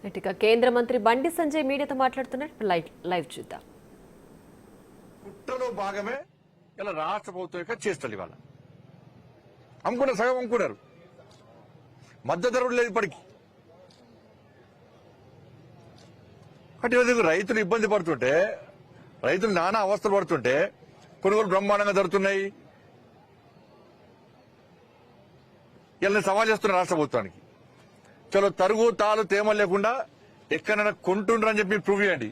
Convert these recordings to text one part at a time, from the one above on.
ఇక కేంద్ర మంత్రి బండి సంజయ్ మీడియాతో మాట్లాడుతున్నారు. లైవ్ చూద్దాం. కుట్రలో భాగమే ఇలా రాష్ట్ర ప్రభుత్వం యొక్క చేస్తుంది. ఇవాళ అమ్ముకున్నారు, సగం అమ్ముకున్నారు. మద్దతు ధర లేదు ఇప్పటికి. అంటే రైతులు ఇబ్బంది పడుతుంటే, రైతులు నానా అవస్థలు పడుతుంటే కొనుగోలు బ్రహ్మాండంగా జరుగుతున్నాయి. ఇలా సవాల్ చేస్తున్నారు రాష్ట్ర ప్రభుత్వానికి. చలో తరుగు తాలు తేమ లేకుండా ఎక్కడైనా కొంటుండ్రని చెప్పి ప్రూవ్ చేయండి.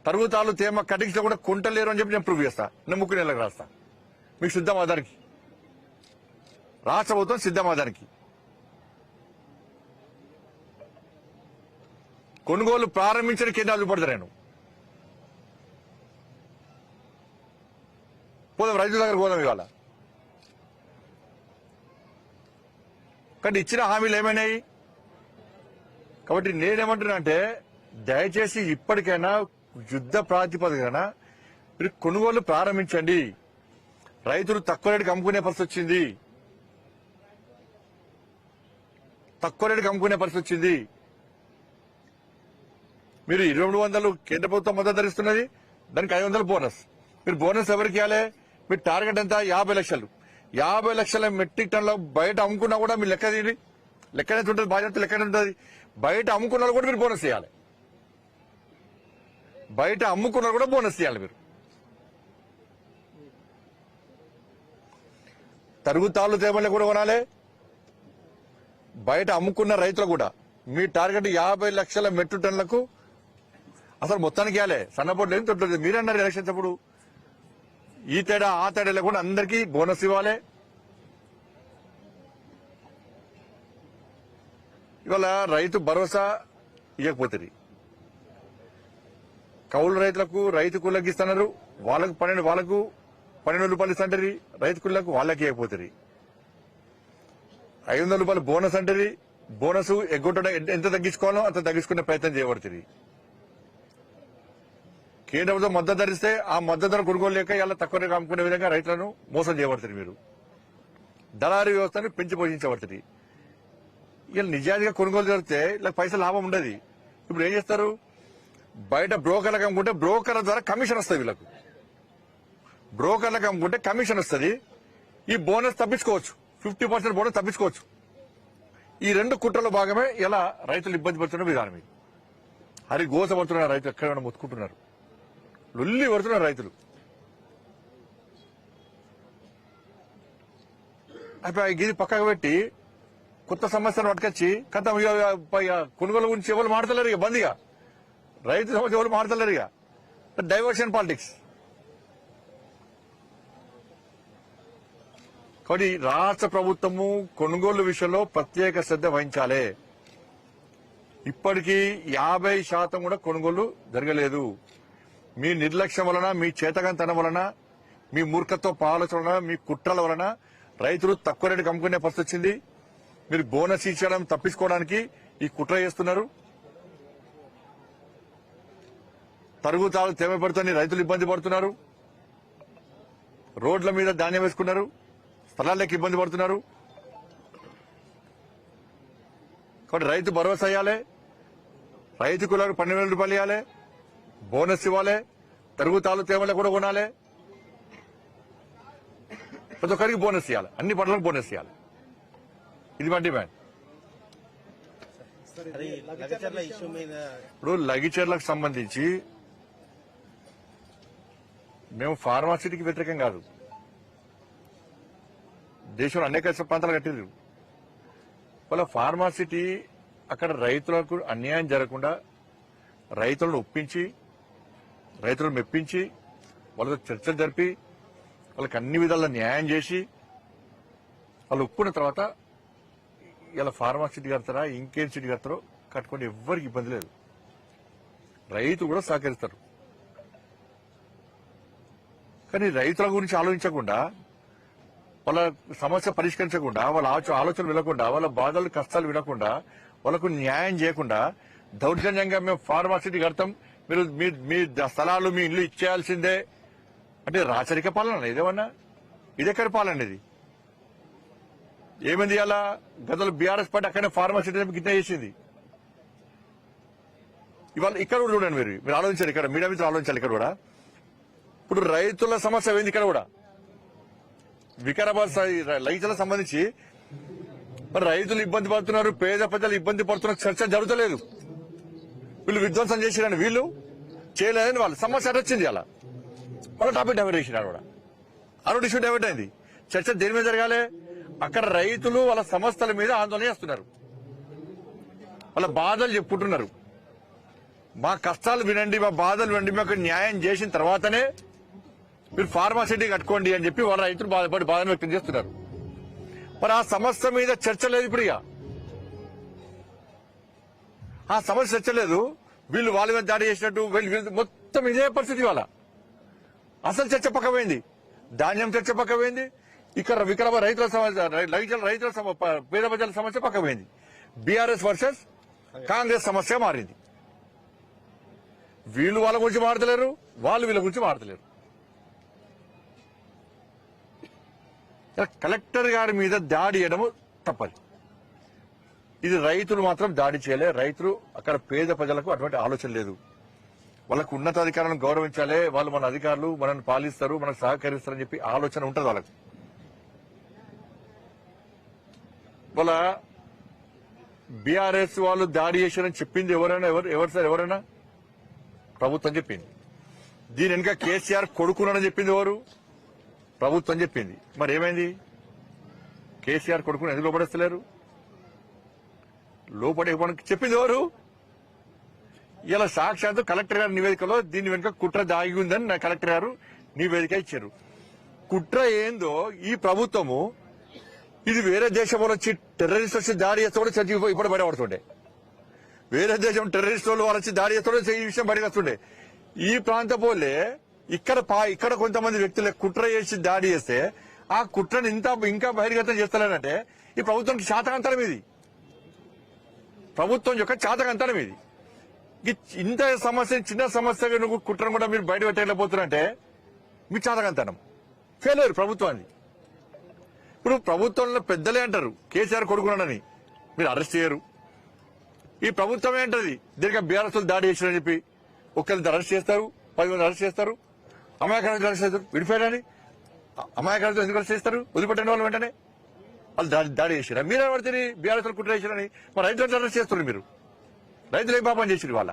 తరుగు తాలు తేమ కటించకుండా కొంటలేరు అని చెప్పి నేను ప్రూవ్ చేస్తా. నేను 3 నెలలకు రాస్తా. మీకు సిద్ధమా దానికి? రాష్ట్ర ప్రభుత్వం సిద్ధమా దానికి? కొనుగోలు ప్రారంభించిన కేంద్రాలు చూపడతారు. నేను పోదాం, రైతుల దగ్గర పోదాం ఇవాళ. కానీ ఇచ్చిన హామీలు ఏమైనాయి? కాబట్టి నేనేమంటున్నా అంటే, దయచేసి ఇప్పటికైనా యుద్ధ ప్రాతిపదికన మీరు కొనుగోలు ప్రారంభించండి. రైతులు తక్కువ రేటుకి అమ్ముకునే పరిస్థితి వచ్చింది. మీరు 2300 కేంద్ర ప్రభుత్వం మద్దతు ధరిస్తున్నది, దానికి 500 బోనస్. మీరు బోనస్ ఎవరికి ఇవ్వాలి? మీరు టార్గెట్ ఎంత? 50 లక్షలు. 50 లక్షల మెట్రిక్ టన్ల బయట అమ్ముకున్నా కూడా మీరు లెక్క తీయండి. లెక్కనే ఉంటుంది, బాధ్యత లెక్కనే ఉంటుంది. బయట అమ్ముకున్నా కూడా మీరు బోనస్ ఇవ్వాలి. బయట అమ్ముకున్నా కూడా బోనస్ ఇవ్వాలి. మీరు తరుగుతాళ్ళు తేమలే కూడా కొనాలి. బయట అమ్ముకున్న రైతులు కూడా మీ టార్గెట్ 50 లక్షల మెట్రిక్ టన్లకు అసలు మొత్తానికి ఇవ్వాలి. సన్నపోటు లేదు, తొట్టు. మీరన్నారు ఎలక్షన్స్ అప్పుడు ఈ తేడా ఆ తేడా లేకుండా అందరికీ బోనస్ ఇవ్వాలి. ఇవాళ రైతు భరోసా ఇవ్వకపోతుంది. కౌలు రైతులకు రైతు కూలకి ఇస్తున్నారు. వాళ్ళకు 12 రూపాయలు ఇస్తుంటారు. రైతు కూలకు వాళ్ళకి ఇవ్వకపోతుంది. 500 రూపాయలు బోనస్ అంటారు. బోనస్ ఎగ్గొట్టడం ఎంత తగ్గించుకోవాలో అంత తగ్గించుకునే ప్రయత్నం చేయబడుతుంది. కేంద్ర ప్రభుత్వం మద్దతు ధరిస్తే ఆ మద్దతు ధర కొనుగోలు లేక ఇలా తక్కువ రేటు అమ్ముకునే విధంగా రైతులను మోసం చేయబడుతుంది. మీరు దళారీ వ్యవస్థను పెంచి పోషించబడుతుంది. ఇలా నిజాయితీగా కొనుగోలు జరిగితే ఇలా పైసలు లాభం ఉండదు. ఇప్పుడు ఏం చేస్తారు? బయట బ్రోకర్లకు అమ్ముకుంటే బ్రోకర్ల ద్వారా కమిషన్ వస్తుంది. వీళ్ళకు బ్రోకర్లకు అమ్ముకుంటే కమిషన్ వస్తుంది. ఈ బోనస్ తప్పించుకోవచ్చు, 50% బోనస్ తప్పించుకోవచ్చు. ఈ 2 కుట్రలో భాగమే ఇలా రైతులు ఇబ్బంది పడుతున్న విధానం. ఇది హరి గోస పడుతున్నారు. రైతులు ఎక్కడైనా మొత్తుకుంటున్నారు, లొల్లి పడుతున్నారు రైతులు. ఇది పక్కకు పెట్టి కొత్త సమస్యను పట్టుకొచ్చి కథ కొనుగోలు గురించి ఎవరు మాడతలేరు. ఇక బందిగా రైతు సమస్య ఎవరు మాడతలేరు. ఇక డైవర్షన్ పాలిటిక్స్. కాబట్టి రాష్ట్ర ప్రభుత్వము కొనుగోలు విషయంలో ప్రత్యేక శ్రద్ధ వహించాలి. ఇప్పటికీ 50% కూడా కొనుగోలు జరగలేదు. మీ నిర్లక్ష్యం వలన, మీ చేతకంతనం వలన, మీ మూర్ఖత్వ ఆలోచన వలన, మీ కుట్రల వలన రైతులు తక్కువ రేటుకి అమ్ముకునే పరిస్థితి వచ్చింది. మీరు బోనస్ ఇచ్చడం తప్పించుకోవడానికి ఈ కుట్ర చేస్తున్నారు. తరుగుతాలు తేమ పడుతుంది, రైతులు ఇబ్బంది పడుతున్నారు. రోడ్ల మీద ధాన్యం వేసుకున్నారు, స్థలాలకు ఇబ్బంది పడుతున్నారు. కాబట్టి రైతు భరోసా ఇవ్వాలి. రైతు కులకు 12,000 రూపాయలు ఇవ్వాలి. బోనస్ ఇవ్వాలి. తరుగుతాలు తేమలు కూడా కొనాలి. ప్రతి ఒక్కరికి బోనస్ ఇవ్వాలి. అన్ని పంటలకు బోనస్ ఇవ్వాలి. ఇది మా డిమాండ్. ఇప్పుడు లగిచర్లకు సంబంధించి మేము ఫార్మాసిటీకి వ్యతిరేకం కాదు. దేశంలో అనేక ప్రాంతాలు కట్టారు. వాళ్ళ ఫార్మాసిటీ అక్కడ రైతులకు అన్యాయం జరగకుండా రైతులను ఒప్పించి, రైతులను మెప్పించి, వాళ్ళతో చర్చలు జరిపి, వాళ్ళకి అన్ని విధాల న్యాయం చేసి వాళ్ళు ఒప్పుకున్న తర్వాత ఇలా ఫార్మాసిటీ కడతారా ఇంకేం సిటీ కడతారో కట్టుకుంటే ఎవ్వరికి ఇబ్బంది లేదు. రైతు కూడా సహకరిస్తారు. కానీ రైతుల గురించి ఆలోచించకుండా, వాళ్ళ సమస్య పరిష్కరించకుండా, వాళ్ళ ఆలోచనలు వినకుండా, వాళ్ళ బాధలు కష్టాలు వినకుండా, వాళ్ళకు న్యాయం చేయకుండా దౌర్జన్యంగా మేము ఫార్మాసిటీ కడతాం, మీరు మీ స్థలాలు మీ ఇల్లు ఇచ్చేయాల్సిందే అంటే రాచరిక పాలన ఇదేమన్నా? ఇదెక్కడి పాలన? ఇది ఏమైంది? అలా గతంలో బీఆర్ఎస్ పార్టీ అక్కడనే ఫార్మాసిటీ గిట్ట చేసింది. ఇవాళ ఇక్కడ కూడా చూడండి, మీరు ఆలోచించారు, ఇక్కడ మీడియా మీద ఆలోచించాలి. ఇక్కడ కూడా ఇప్పుడు రైతుల సమస్య ఏంది? ఇక్కడ కూడా వికారాబాద్ రైతులకు సంబంధించి మరి రైతులు ఇబ్బంది పడుతున్నారు, పేద ప్రజలు ఇబ్బంది పడుతున్న చర్చ జరుగుతలేదు. వీళ్ళు విధ్వంసం చేసిరని వీళ్ళు చేయలేదని వాళ్ళు సమస్య వచ్చింది. అలా వాళ్ళ టాపిక్ డైవర్ట్ చేసినారు కూడా, అరవై ఇష్యూ డైవర్ట్ అయింది. చర్చ దేని మీద జరగాలి? అక్కడ రైతులు వాళ్ళ సమస్యల మీద ఆందోళన చేస్తున్నారు, వాళ్ళ బాధలు చెప్పుకుంటున్నారు. మా కష్టాలు వినండి, మా బాధలు వినండి, మాకు న్యాయం చేసిన తర్వాతనే మీరు ఫార్మాసిటీ కట్టుకోండి అని చెప్పి వాళ్ళ రైతులు బాధను వ్యక్తం చేస్తున్నారు. మరి ఆ సమస్య మీద చర్చ లేదు. ఇప్పుడు ఇక ఆ సమస్య చర్చ లేదు. వీళ్ళు వాళ్ళ మీద దాడి చేసినట్టు వీళ్ళు మొత్తం ఇదే పరిస్థితి. వాళ్ళ అసలు చర్చ పక్కపోయింది, ధాన్యం చర్చ పక్కపోయింది, ఇక్కడ వికారాబాద్ రైతుల పేద ప్రజల సమస్య పక్కపోయింది. బీఆర్ఎస్ వర్సెస్ కాంగ్రెస్ సమస్య మారింది. వీళ్ళు వాళ్ళ గురించి మాట్లాడలేరు, వాళ్ళు వీళ్ళ గురించి మాట్లాడలేరు. కలెక్టర్ గారి మీద దాడి చేయడము తప్పదు. ఇది రైతులు మాత్రం దాడి చేయలే. రైతులు అక్కడ పేద ప్రజలకు అటువంటి ఆలోచన లేదు. వాళ్ళకు ఉన్నతాధికారులను గౌరవించాలి, వాళ్ళు మన అధికారులు మనల్ని పాలిస్తారు, మనకు సహకరిస్తారని చెప్పి ఆలోచన ఉంటుంది వాళ్ళకు. వాళ్ళ బీఆర్ఎస్ వాళ్ళు దాడి చేశారని చెప్పింది ఎవరైనా ప్రభుత్వం చెప్పింది. దీని వెనుక కేసీఆర్ కొడుకునని చెప్పింది ఎవరు? ప్రభుత్వం చెప్పింది. మరి ఏమైంది? కేసీఆర్ కొడుకుని ఎందుకు లోపడేస్తలేరు? లోపడేయడానికి చెప్పింది ఎవరు? ఇలా సాక్షాత్తు కలెక్టర్ గారి నివేదికలో దీని వెనుక కుట్ర దాగి ఉందని కలెక్టర్ గారు నివేదిక ఇచ్చారు. కుట్ర ఏందో ఈ ప్రభుత్వము ఇది వేరే దేశంలో వచ్చి టెర్రరిస్ట్ వచ్చి దాడి చేస్తే కూడా చర్చ ఇప్పుడు బయటపడుతుండే. వేరే దేశం టెర్రరిస్ట్ వాళ్ళు వచ్చి దాడి చేస్తే ఈ విషయం బయటకు వస్తుండే. ఈ ప్రాంత పోలే ఇక్కడ కొంతమంది వ్యక్తులు కుట్ర చేసి దాడి చేస్తే ఆ కుట్రను ఇంకా బహిర్గతం చేస్తలేనంటే ఈ ప్రభుత్వానికి చాతకంతరం ఇది. ప్రభుత్వం యొక్క చాతకంతరం ఇది. ఇంత సమస్య, చిన్న సమస్య నువ్వు కుట్రను కూడా మీరు బయట పెట్టలేకపోతున్నారంటే మీ చాతకంతనం, ఫెయిల్యూర్ ప్రభుత్వాన్ని. ఇప్పుడు ప్రభుత్వంలో పెద్దలే అంటారు కేసీఆర్ కొడుకున్నాడని, మీరు అరెస్ట్ చేయరు. ఈ ప్రభుత్వమే అంటది దీనికి బీఆర్ఎస్ దాడి చేశారని చెప్పి ఒక్కరిని అరెస్ట్ చేస్తారు, 10 మంది అరెస్ట్ చేస్తారు, అమాయకాలతో అరెస్ట్ చేస్తారు. విడిపోయారని అమాయకాలతో ఎందుకు అరెస్ట్ చేస్తారు? వదిలిపెట్టిన వాళ్ళు వెంటనే వాళ్ళు దాడి చేశారు. మీరే పడితే బీఆర్ఎస్ కుట్ర చేశారని మరి రైతులను అరెస్ట్ చేస్తారు. మీరు రైతులు ఏం పాపం చేశారు వాళ్ళ?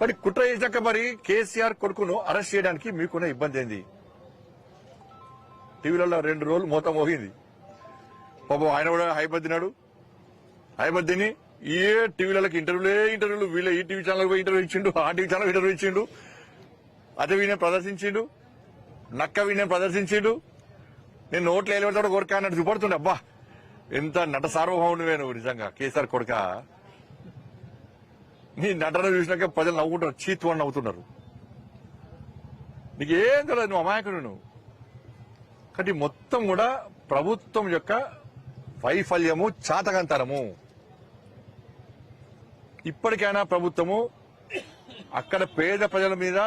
మరి కుట్ర చేశాక మరి కేసీఆర్ కొడుకును అరెస్ట్ చేయడానికి మీకున్న ఇబ్బంది ఏంది? టీవీలలో 2 రోజులు మోత మోగింది. పాపం ఆయన కూడా హైబద్దినాడు. హైబద్దిని ఏ టీవీలకి ఇంటర్వ్యూలు వీళ్ళ ఈ టీవీ ఛానల్ పోయి ఇంటర్వ్యూ ఇచ్చిండు, ఆ టీవీ ఛానల్ ఇంటర్వ్యూ ఇచ్చిండు, అదే వీనే ప్రదర్శించిండు, నక్క వీనే ప్రదర్శించిండు. నేను నోట్లు వేయలేడు కోరిక అన్నట్టు చూపడుతుండే. అబ్బా ఎంత నట సార్వభౌముడివే నువ్వు నిజంగా కేసీఆర్ కొడుక. నీ నటన చూసినాక ప్రజలు నవ్వుకుంటారు, చీత్వని నవ్వుతున్నారు. నీకేం తెలియదు, నువ్వు అమాయకుడు నువ్వు. కాబట్టి మొత్తం కూడా ప్రభుత్వం యొక్క వైఫల్యము, చాతకంతరము. ఇప్పటికైనా ప్రభుత్వము అక్కడ పేద ప్రజల మీద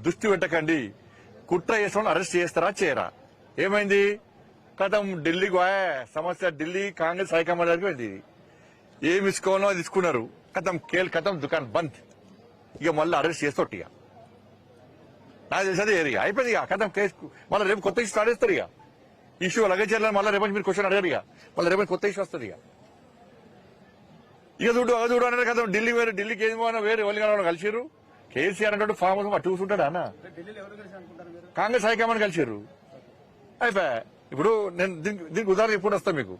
దృష్టి పెట్టకండి. కుట్ర చేసిన అరెస్ట్ చేస్తారా చేయరా? ఏమైంది? కథం ఢిల్లీకి సమస్య ఢిల్లీ కాంగ్రెస్ హైకమాండ్ దగ్గరికి వెళ్ళి ఏమి తీసుకోవాలో అది తీసుకున్నారు. కథం దుకాణం బంద్. ఇక మళ్ళీ అరెస్ట్ చేస్తోటి. ఇక నాకు తెలిసేది ఏరియా అయిపోయింది. ఇక కథం కేసు మళ్ళీ రేపు కొత్త ఇష్యూ స్టార్ట్ చేస్తారు. ఇక ఇష్యూ అలాగే చేయాలని మళ్ళీ రేపు మీరు క్వశ్చన్ అడగారు. ఇక మళ్ళీ రేపు కొత్త ఇష్యూ వస్తుంది. ఇక చూడు అనే కదా ఢిల్లీకి ఏది పోయినా వేరే ఎవరిగా కలిసిరు. కేసీఆర్ అంటే ఫామ్ హౌస్ అటు చూసుంటాడా అన్న? కాంగ్రెస్ హైకమాండ్ కలిసిరు అయిపోయా. ఇప్పుడు నేను దీనికి ఉదాహరణ ఎప్పుడు వస్తా మీకు.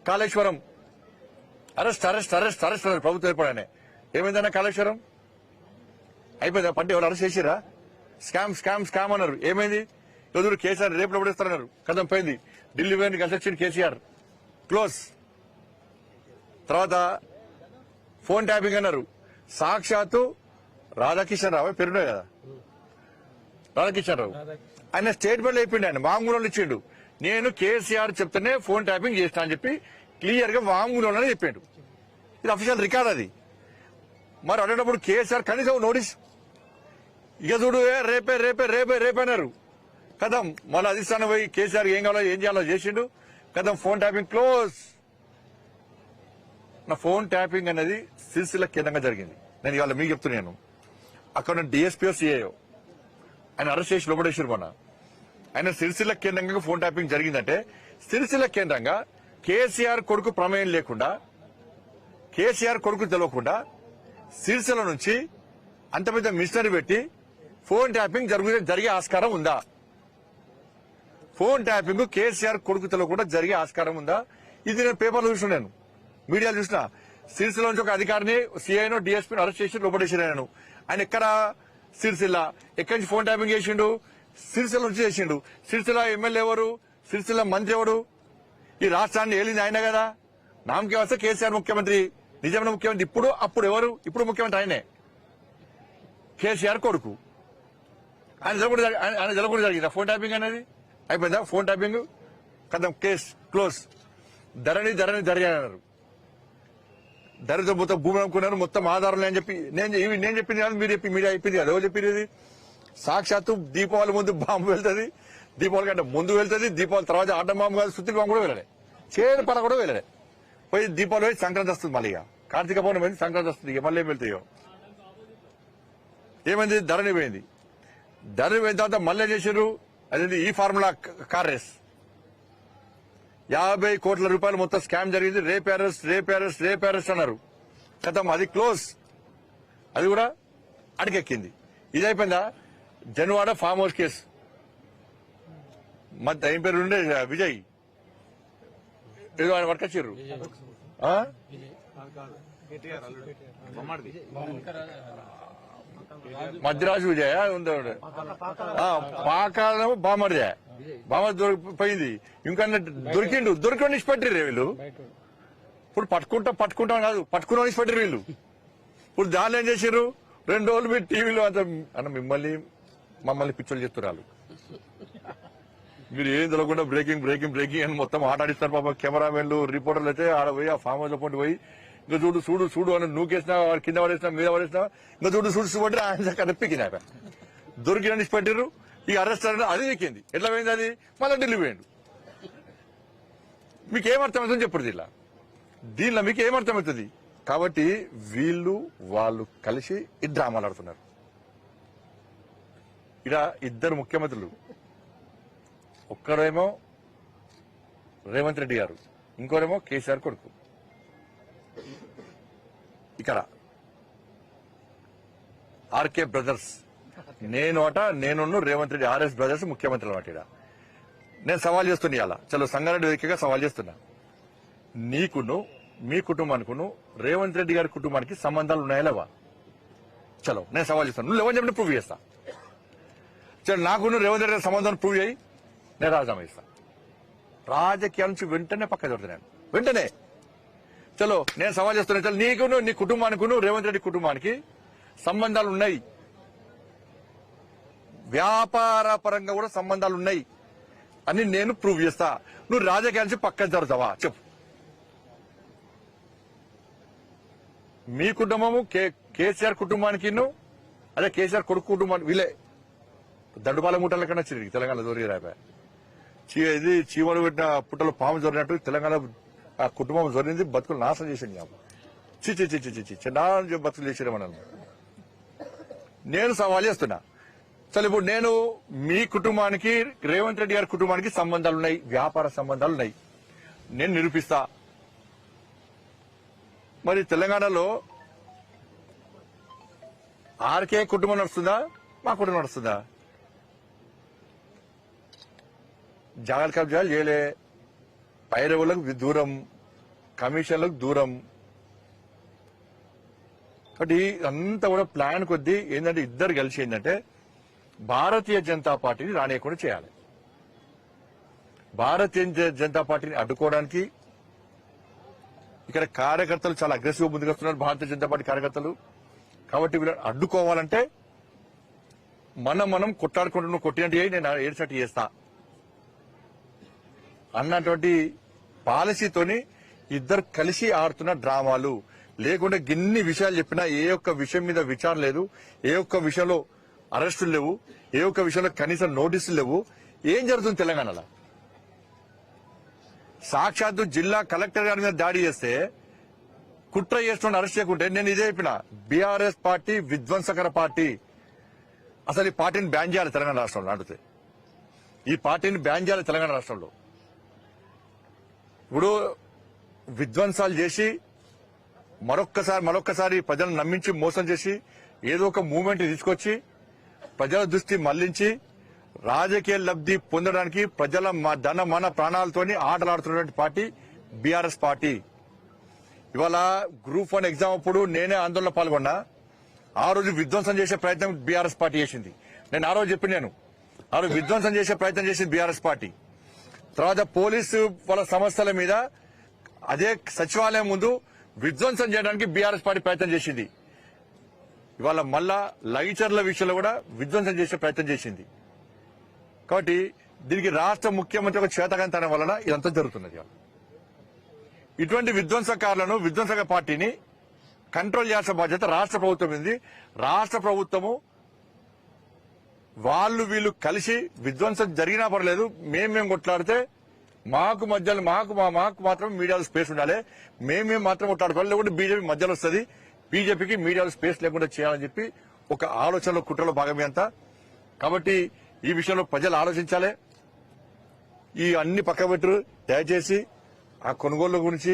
కాళేశ్వరం అరెస్ట్ అన్నారు ప్రభుత్వం ఏర్పడానే. ఏమైందన్నా కాళేశ్వరం అయిపోయిందా? పంట ఎవరు అరెస్ట్ చేసిరా? స్కామ్ అన్నారు. ఏమైంది? ఎదురు కేసీఆర్ రేపు పడేస్తారన్నారు. కథం పోయింది. ఢిల్లీ పోయింది, కలిసి వచ్చింది కేసీఆర్, క్లోజ్. తర్వాత ఫోన్ ట్యాపింగ్ అన్నారు. సాక్షాత్తు రాధాకిషన్ రావు పేరున్నాయి కదా, రాధాకిషన్ రావు ఆయన స్టేట్మెంట్ అయిపోయింది. ఆయన వాంగ్మూలంలో ఇచ్చిండు. నేను కేసీఆర్ చెప్తేనే ఫోన్ ట్యాపింగ్ చేస్తా అని చెప్పి క్లియర్ గా వాంగ్మూలంలోనే చెప్పాడు. ఇది అఫీషియల్ రికార్డ్ అది. మరి అడిగినప్పుడు కేసీఆర్ కనీసం నోటీస్ ఇక చూడు రేపే అన్నారు. కథం మళ్ళీ అధిష్టానం పోయి కేసీఆర్ ఏం కావాలో ఏం చేయాలో చేసిండు. కథం ఫోన్ ట్యాపింగ్ క్లోజ్. నా ఫోన్ ట్యాపింగ్ అనేది సిరిసిల్ల కేంద్రంగా జరిగింది. నేను ఇవాళ మీకు చెప్తున్నాను. అక్కడ డిఎస్పీఓ సిఐఓ ఆయన అరెస్ట్ చేసి లోపడేసారు మొన్న. ఆయన సిరిసిల్ల కేంద్రంగా ఫోన్ ట్యాపింగ్ జరిగిందంటే సిరిసిల్ల కేంద్రంగా కేసీఆర్ కొడుకు ప్రమేయం లేకుండా, కేసీఆర్ కొడుకు తెలియకుండా సిరిసిల్ల నుంచి అంత పెద్ద మిషనరీ పెట్టి ఫోన్ ట్యాపింగ్ జరిగే ఆస్కారం ఉందా? ఫోన్ ట్యాపింగ్ కేసీఆర్ కొడుకు తెలియకుండా జరిగే ఆస్కారం ఉందా? ఇది నేను పేపర్లో చూసిన, నేను మీడియాలో చూసిన. సిరిసిల్ల నుంచి ఒక అధికారిని సిఐనో డిఎస్పీని అరెస్ట్ చేసి లోపడేసాను నేను. ఆయన ఎక్కడ? సిరిసిల్ల. ఎక్కడి నుంచి ఫోన్ ట్యాపింగ్ చేసిండు? సిరిసిల్ల నుంచి చేసిండు. సిరిసిల్ల ఎమ్మెల్యే ఎవరు? సిరిసిల్ల మంత్రి ఎవరు? ఈ రాష్ట్రాన్ని ఏలింది ఆయన కదా. నామకే వస్తే కేసీఆర్ ముఖ్యమంత్రి, నిజమైన ముఖ్యమంత్రి. అప్పుడు ఎవరు? ఇప్పుడు ముఖ్యమంత్రి ఆయనే, కేసీఆర్ కొడుకు. ఆయన జరగకుండా జరిగిందా ఫోన్ ట్యాపింగ్ అనేది? అయిపోయిందా ఫోన్ ట్యాపింగ్? కథం, కేసు క్లోజ్. ధరణి అన్నారు. ధరతో మొత్తం భూమి అమ్ముకున్నారు, మొత్తం ఆధారం అని చెప్పి నేను చెప్పింది కాదు, మీరు చెప్పి మీడియా చెప్పింది కాదు. ఎవరు చెప్పింది ఇది? సాక్షాత్తు దీపావళి ముందు బాంబు వెళ్తుంది, దీపావళి కంటే ముందు వెళ్తుంది, దీపావళి తర్వాత ఆటం బాంబు కాదు, సుత్తి బాంబు కూడా వెళ్ళలే, చేను పడ కూడా వెళ్ళలే. పోయి దీపావళి పోయి సంక్రాంతి వస్తుంది, మళ్ళీ ఇక కార్తీక పౌర్ణమి పోయింది, సంక్రాంతి వస్తుంది, ఇక మళ్ళీ ఏం వెళ్తాయో. ఏమైంది? ధరణి పోయింది. ధరణి పోయిన తర్వాత మళ్ళీ ఏం చేశారు? అదేంటి ఈ ఫార్ములా కార్ రేస్, 50 కోట్ల రూపాయలు మొత్తం స్కామ్ జరిగింది. రేప్ అరెస్ట్ అన్నారు. కథం, అది క్లోజ్. అది కూడా అడిగెక్కింది. ఇది అయిపోయిందా? జన్వాడ ఫామ్ హౌస్ కేసు, ఏం పేరు ఉండే? విజయ్ ఏదో ఆయన వర్కొచ్చారు. మధ్యరాజు విజయ ఉందా? పాకాలము బామర్దే, బామర్ దొరికిపోయింది. ఇంకా దొరికిండు ఇష్టపెట్టిర్రు వీళ్ళు. ఇప్పుడు పట్టుకుంటాం కాదు, పట్టుకున్న ఇష్టపెట్టిరు వీళ్ళు. ఇప్పుడు దానిలో ఏం చేశారు? 2 రోజులు మీరు టీవీలో అంత అన్న మమ్మల్ని పిచ్చోళ్ళు చెప్తున్నారు. మీరు ఏం తెలియకుండా బ్రేకింగ్ అని మొత్తం ఆటాడిస్తారు. పాప కెమెరామెన్లు, రిపోర్టర్లు అయితే ఆడ పోయి ఆ ఫామ్ హౌస్ లో పోయి ఇంకా చూడు అని నూకేసినా, కింద పడేసినా, మీద పడేసినా, ఇంకా చూడు ఆయన కనిపించింది. ఆయన దొరికిన పెట్టిర్రు. ఈ అరెస్ట్ అది ఎక్కింది. ఎట్లా పోయింది అది? మళ్ళీ ఢిల్లీ పోయిండు. మీకు ఏమర్థమవుతుంది చెప్పరు దీనిలో మీకు ఏమర్థమవుతుంది? కాబట్టి వాళ్ళు కలిసి ఈ డ్రామాలు ఆడుతున్నారు. ఇక్కడ ఇద్దరు ముఖ్యమంత్రులు, ఒక్కరేమో రేవంత్ రెడ్డి గారు, ఇంకోరేమో కేసీఆర్ కొడుకు. ఇక్కడ ఆర్కే బ్రదర్స్, నేను రేవంత్ రెడ్డి, ఆర్ఎస్ బ్రదర్స్ ముఖ్యమంత్రులు అన్నమాట. ఇక్కడ నేను సవాల్ చేస్తున్నా, ఇలా చలో సంగారెడ్డి వేదికగా సవాల్ చేస్తున్నా. నీకును, మీ కుటుంబానికిను, రేవంత్ రెడ్డి గారి కుటుంబానికి సంబంధాలు ఉన్నాయా లేవా? చలో నేను సవాల్ చేస్తాను. నువ్వు లేవని చెప్పిన ప్రూవ్ చేస్తా. చలో నాకును రేవంత్ రెడ్డి గారి సంబంధాన్ని ప్రూవ్ చేయి, నేను రాజీనామా ఇస్తా. రాజకీయాల నుంచి వెంటనే పక్క దొరుకుతున్నాను, వెంటనే. చలో నేను సవాల్ చేస్తున్నా. చలో నీకును, నీ కుటుంబానికిను, రేవంత్ రెడ్డి కుటుంబానికి సంబంధాలు ఉన్నాయి, వ్యాపార పరంగా కూడా సంబంధాలు ఉన్నాయి అని నేను ప్రూవ్ చేస్తా. నువ్వు రాజకీయాల నుంచి పక్కన జరుగుతావా చెప్పు. మీ కుటుంబము కేసీఆర్ కుటుంబానికి, అదే కేసీఆర్ కొడుకు కుటుంబానికి, వీళ్ళే దండుపాల మూటల కన్నా చిరిగి తెలంగాణ దొరికి రాపా. ఇది చీమలు పెట్టిన పుట్టలు పాము జొరినట్టు తెలంగాణ ఆ కుటుంబం జొరింది, బతుకులు నాశనం చేసింది. చిన్న బతుకులు చేసిన మనల్ని. నేను సవాల్ చేస్తున్నా. సరే ఇప్పుడు నేను మీ కుటుంబానికి, రేవంత్ రెడ్డి గారి కుటుంబానికి సంబంధాలు ఉన్నాయి, వ్యాపార సంబంధాలు ఉన్నాయి, నేను నిరూపిస్తా. మరి తెలంగాణలో ఆర్కే కుటుంబం నడుస్తుందా, మా కుటుంబం నడుస్తుందా? జాగాలు కబ్జాలు చేయలే, పైరవులకు దూరం, కమిషన్లకు దూరం. కాబట్టి అంతా కూడా ప్లాన్ కొద్దీ ఏంటంటే ఇద్దరు కలిసి ఏంటంటే భారతీయ జనతా పార్టీని రానియకుండా చేయాలి. భారతీయ జనతా పార్టీని అడ్డుకోవడానికి ఇక్కడ కార్యకర్తలు చాలా అగ్రెసివ్ ముందుకు వస్తున్నారు, భారతీయ జనతా పార్టీ కార్యకర్తలు. కాబట్టి వీళ్ళని అడ్డుకోవాలంటే మనం కొట్టాడుకుంటున్న కొట్టినట్టు నేను ఏడ్చట్టు చేస్తా అన్నటువంటి పాలసీతోని ఇద్దరు కలిసి ఆడుతున్న డ్రామాలు. లేకుంటే గిన్ని విషయాలు చెప్పినా ఏ ఒక్క విషయం మీద విచారణ లేదు, ఏ ఒక్క విషయంలో అరెస్టులు లేవు, ఏ ఒక్క విషయంలో కనీసం నోటీసులు లేవు. ఏం జరుగుతుంది తెలంగాణలో? సాక్షాత్తు జిల్లా కలెక్టర్ గారి మీద దాడి చేస్తే కుట్ర చేస్తున్న అరెస్ట్ చేయకుంటే నేను ఇదే చెప్పిన, బీఆర్ఎస్ పార్టీ విధ్వంసకర పార్టీ. అసలు ఈ పార్టీని బ్యాన్ చేయాలి తెలంగాణ రాష్ట్రంలో. అడిగితే ఈ పార్టీని బ్యాన్ చేయాలి తెలంగాణ రాష్ట్రంలో. ఇప్పుడు విధ్వంసాలు చేసి మరొక్కసారి ప్రజలను నమ్మించి మోసం చేసి ఏదో ఒక మూవ్మెంట్ తీసుకొచ్చి ప్రజల దృష్టి మళ్లించి రాజకీయ లబ్ధి పొందడానికి ప్రజల ధన మన ప్రాణాలతోని ఆటలాడుతున్నటువంటి పార్టీ బీఆర్ఎస్ పార్టీ. ఇవాళ గ్రూప్ 1 ఎగ్జామ్ అప్పుడు నేనే ఆందోళన పాల్గొన్నా. ఆ రోజు విధ్వంసం చేసే ప్రయత్నం బీఆర్ఎస్ పార్టీ చేసింది. నేను ఆ రోజు చెప్పినాను, ఆ రోజు విధ్వంసం చేసే ప్రయత్నం చేసింది బీఆర్ఎస్ పార్టీ. తర్వాత పోలీసు వాళ్ళ సమస్యల మీద అదే సచివాలయం ముందు విధ్వంసం చేయడానికి బీఆర్ఎస్ పార్టీ ప్రయత్నం చేసింది. ఇవాళ మళ్ళా లైచర్ల విషయంలో కూడా విధ్వంసం చేసే ప్రయత్నం చేసింది. కాబట్టి దీనికి రాష్ట్ర ముఖ్యమంత్రి ఒక చేతకంతనం వలన ఇదంతా జరుగుతున్నది. ఇటువంటి విధ్వంసక పార్టీని కంట్రోల్ చేయాల్సిన బాధ్యత రాష్ట్ర ప్రభుత్వం ఉంది. రాష్ట్ర ప్రభుత్వము వీళ్ళు కలిసి విధ్వంసం జరిగినా పర్లేదు, మేము కొట్లాడితే మాకు మాత్రం మీడియాలో స్పేస్ ఉండాలి, మేము మాత్రం కొట్లాడుకోవాలి, లేకుంటే బీజేపీ మధ్యలో వస్తుంది, బీజేపీకి మీడియాలో స్పేస్ లేకుండా చేయాలని చెప్పి ఒక ఆలోచనలో కుట్రలో భాగమే అంతా. కాబట్టి ఈ విషయంలో ప్రజలు ఆలోచించాలి. ఈ అన్ని పక్కబెట్టు దయచేసి ఆ కొనుగోళ్ల గురించి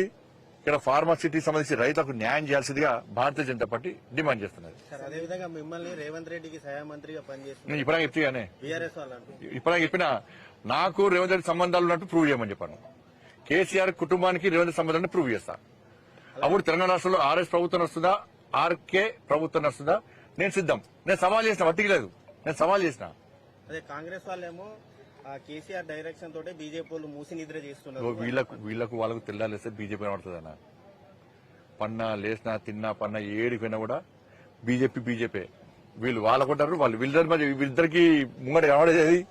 ఇక్కడ ఫార్మాసిటీకి సంబంధించి రైతులకు న్యాయం చేయాల్సిందిగా భారతీయ జనతా పార్టీ డిమాండ్ చేస్తున్నది. అదేవిధంగా మిమ్మల్ని రేవంత్ రెడ్డికి సహాయ మంత్రిగా పనిచేస్తున్నారు. నేను ఇప్పుడే చెప్తానే, బీఆర్ఎస్ వాళ్ళు ఇప్పుడే చెప్పిన నాకు రేవంత్ రెడ్డి సంబంధాలు ఉన్నట్టు ప్రూవ్ చేయమని చెప్పాను. కేసీఆర్ కుటుంబానికి రేవంత్ రెడ్డి సంబంధాన్ని ప్రూవ్ చేస్తా. అప్పుడు తెలంగాణ రాష్ట్రంలో ఆర్ఎస్ ప్రభుత్వం వస్తుందా, ఆర్కే ప్రభుత్వం వస్తుందా, నేను సిద్ధం. నేను సవాల్ చేసిన, వట్టికి లేదు, నేను సవాల్ చేసిన. అదే కాంగ్రెస్ వాళ్ళేమో కేసీఆర్ డైరెక్షన్ తోటే బీజేపీ వాళ్ళు మూసి నిద్ర చేస్తున్నారు. వాళ్ళకు తెల్లాలేస్తే బీజేపీ కనబడుతుందన్న. పన్నా లేసినా తిన్నా పన్నా ఏడిపోయినా కూడా బీజేపీ వాళ్ళకుంటారు. వీళ్ళిద్దరికి ముంగట కనబడేది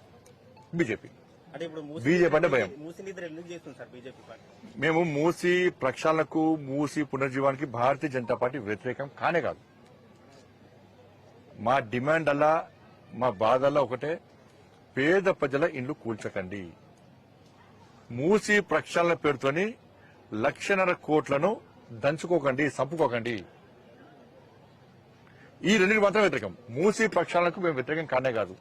బీజేపీ. అంటే ఇప్పుడు బీజేపీ అంటే భయం. మూసి నిద్ర ఎందుకు చేస్తుంది సార్ బీజేపీ పార్టీ? మేము మూసి ప్రక్షాళనకు, మూసి పునర్జీవానికి భారతీయ జనతా పార్టీ వ్యతిరేకం కానే కాదు. మా డిమాండ్ అలా, మా బాధల్లో ఒకటే, పేద ప్రజల ఇండ్లు కూల్చకండి. మూసి ప్రక్షాళన పేరుతోని 1,50,000 కోట్లను దంచుకోకండి, చంపుకోకండి. ఈ రెండింటి మాత్రం వ్యతిరేకం. మూసి ప్రక్షాళనకు మేము వ్యతిరేకం కానే కాదు.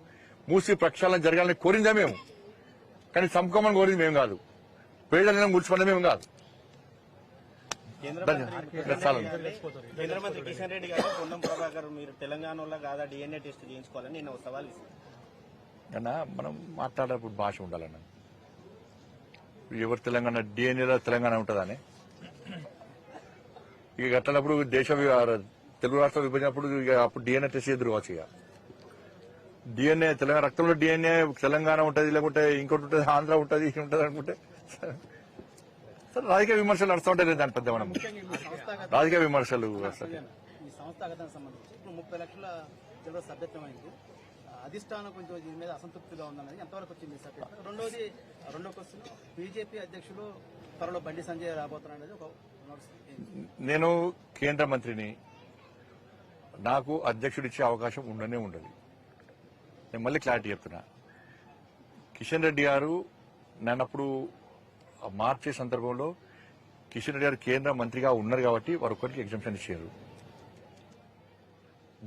మూసి ప్రక్షాళన జరగాలని కోరిందే మేము, కానీ చంపుకోమని కోరింది మేము కాదు. పేదలను కూల్చుకోవడం మేము కాదు. కేంద్ర మంత్రి కిషన్ రెడ్డి గారు, పొన్నం ప్రభాకర్ మీరు తెలంగాణలో కాదా డిఎన్ఏ టెస్ట్ చేయించుకోవాలని నేను సవాల్ ఇస్తాను. అన్నా మనం మాట్లాడేటప్పుడు భాష ఉండాలన్న. ఎవరు తెలంగాణ డిఎన్ఏలో తెలంగాణ ఉంటుందని ఇక కట్టినప్పుడు తెలుగు రాష్ట్రాలు విభజినప్పుడు అప్పుడు డిఎన్ఏ టెస్ట్ ఎదురు కావచ్చు. ఇక డిఎన్ఏ తెలంగాణ రక్తంలో డిఎన్ఏ తెలంగాణ ఉంటుంది, లేకుంటే ఇంకోటి ఉంటుంది, ఆంధ్ర ఉంటుంది, ఇది ఉంటుంది అనుకుంటే సార్ రాజకీయ విమర్శలు నడుస్తుంటాయి. దాని పెద్ద మనం రాజకీయ విమర్శలు ఈ సంస్థాగతం సంబంధించి ఇప్పుడు 30 లక్షల చిల్లర సభ్యత్వమైంది. అధిష్టానం కొంచెం దీని మీద అసంతృప్తిగా ఉందన్నది ఎంతవరకు వచ్చింది సభ్యత్వం? రెండో క్వశ్చన్, బీజేపీ అధ్యక్షులు త్వరలో బండి సంజయ్ రాబోతున్నది ఒక నేను కేంద్ర మంత్రిని, నాకు అధ్యక్షుడు ఇచ్చే అవకాశం ఉండనే ఉండదు. నేను మళ్ళీ క్లారిటీ చెప్తున్నా. కిషన్ రెడ్డి గారు నన్నప్పుడు మార్చే సందర్భంలో కిషన్ రెడ్డి గారు కేంద్ర మంత్రిగా ఉన్నారు కాబట్టి వారు ఒక్కరికి ఎగ్జామ్షన్ ఇచ్చారు.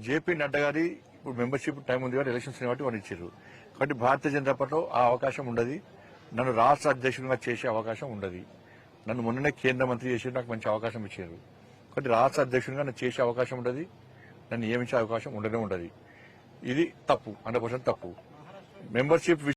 జేపీ నడ్డా గారి ఇప్పుడు మెంబర్షిప్ టైం ఉంది కాబట్టి ఎలక్షన్స్ కాబట్టి వాళ్ళు ఇచ్చారు. కాబట్టి భారతీయ జనతా పార్టీలో ఆ అవకాశం ఉండదు. నన్ను రాష్ట్ర అధ్యక్షుడిగా చేసే అవకాశం ఉండదు. నన్ను మొన్ననే కేంద్ర మంత్రి చేసి నాకు మంచి అవకాశం ఇచ్చారు. కాబట్టి రాష్ట్ర అధ్యక్షుడిగా నన్ను చేసే అవకాశం ఉండదు, నన్ను నియమించే అవకాశం ఉండనే ఉండదు. ఇది తప్పు, 100% తప్పు. మెంబర్షిప్